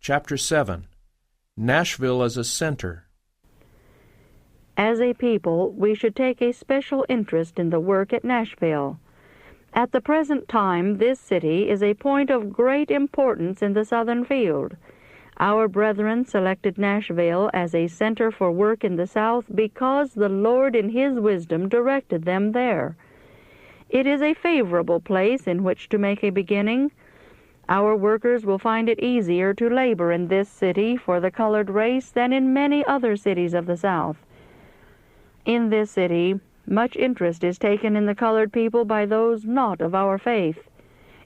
Chapter 7. Nashville as a Center. As a people, we should take a special interest in the work at Nashville. At the present time, this city is a point of great importance in the southern field. Our brethren selected Nashville as a center for work in the South because the Lord in His wisdom directed them there. It is a favorable place in which to make a beginning. Our workers will find it easier to labor in this city for the colored race than in many other cities of the South. In this city, much interest is taken in the colored people by those not of our faith.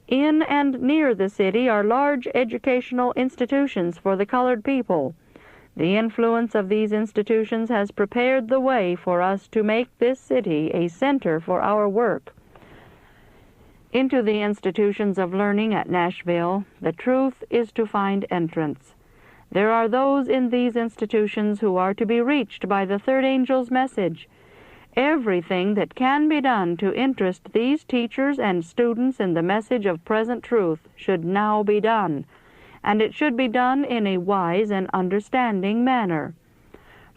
In and near the city are large educational institutions for the colored people. The influence of these institutions has prepared the way for us to make this city a center for our work. Into the institutions of learning at Nashville, the truth is to find entrance. There are those in these institutions who are to be reached by the third angel's message. Everything that can be done to interest these teachers and students in the message of present truth should now be done, and it should be done in a wise and understanding manner.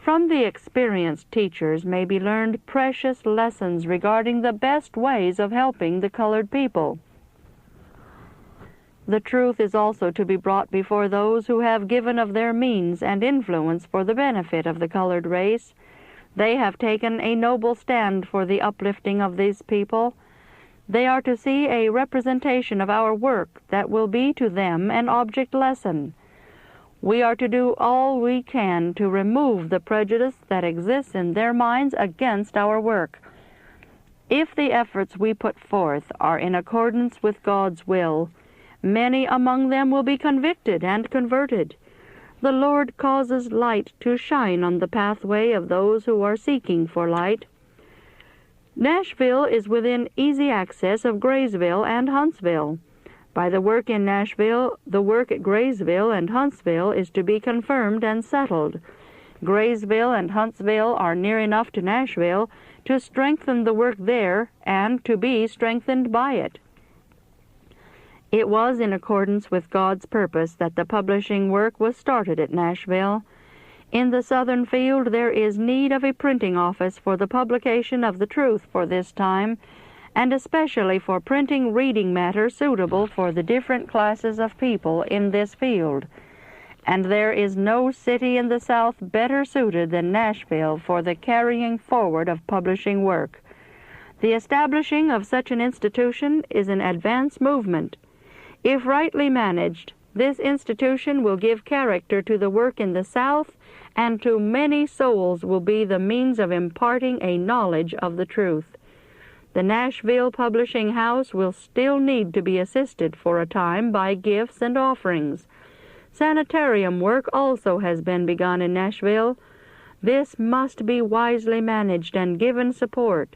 From the experienced teachers may be learned precious lessons regarding the best ways of helping the colored people. The truth is also to be brought before those who have given of their means and influence for the benefit of the colored race. They have taken a noble stand for the uplifting of these people. They are to see a representation of our work that will be to them an object lesson. We are to do all we can to remove the prejudice that exists in their minds against our work. If the efforts we put forth are in accordance with God's will, many among them will be convicted and converted. The Lord causes light to shine on the pathway of those who are seeking for light. Nashville is within easy access of Graysville and Huntsville. By the work in Nashville, the work at Graysville and Huntsville is to be confirmed and settled. Graysville and Huntsville are near enough to Nashville to strengthen the work there and to be strengthened by it. It was in accordance with God's purpose that the publishing work was started at Nashville. In the southern field there is need of a printing office for the publication of the truth for this time, and especially for printing reading matter suitable for the different classes of people in this field. And there is no city in the South better suited than Nashville for the carrying forward of publishing work. The establishing of such an institution is an advance movement. If rightly managed, this institution will give character to the work in the South, and to many souls will be the means of imparting a knowledge of the truth. The Nashville Publishing House will still need to be assisted for a time by gifts and offerings. Sanitarium work also has been begun in Nashville. This must be wisely managed and given support.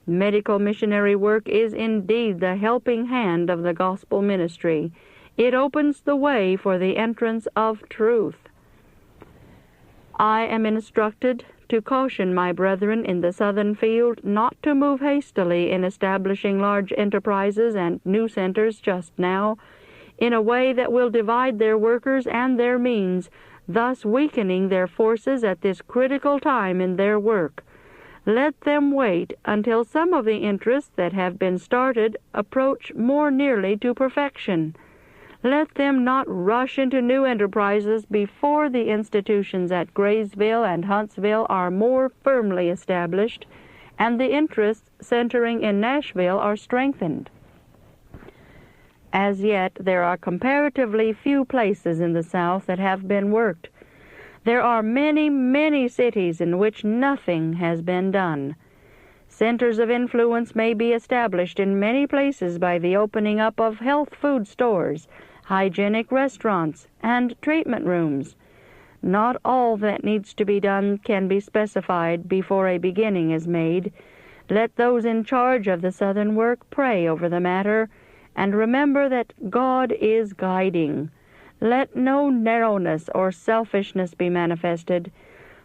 Medical missionary work is indeed the helping hand of the gospel ministry. It opens the way for the entrance of truth. I am instructed to caution my brethren in the southern field not to move hastily in establishing large enterprises and new centers just now, in a way that will divide their workers and their means, thus weakening their forces at this critical time in their work. Let them wait until some of the interests that have been started approach more nearly to perfection. Let them not rush into new enterprises before the institutions at Graysville and Huntsville are more firmly established and the interests centering in Nashville are strengthened. As yet, there are comparatively few places in the South that have been worked. There are many, many cities in which nothing has been done. Centers of influence may be established in many places by the opening up of health food stores, hygienic restaurants, and treatment rooms. Not all that needs to be done can be specified before a beginning is made. Let those in charge of the southern work pray over the matter, and remember that God is guiding. Let no narrowness or selfishness be manifested.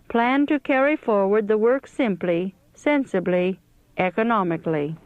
Plan to carry forward the work simply, sensibly, economically.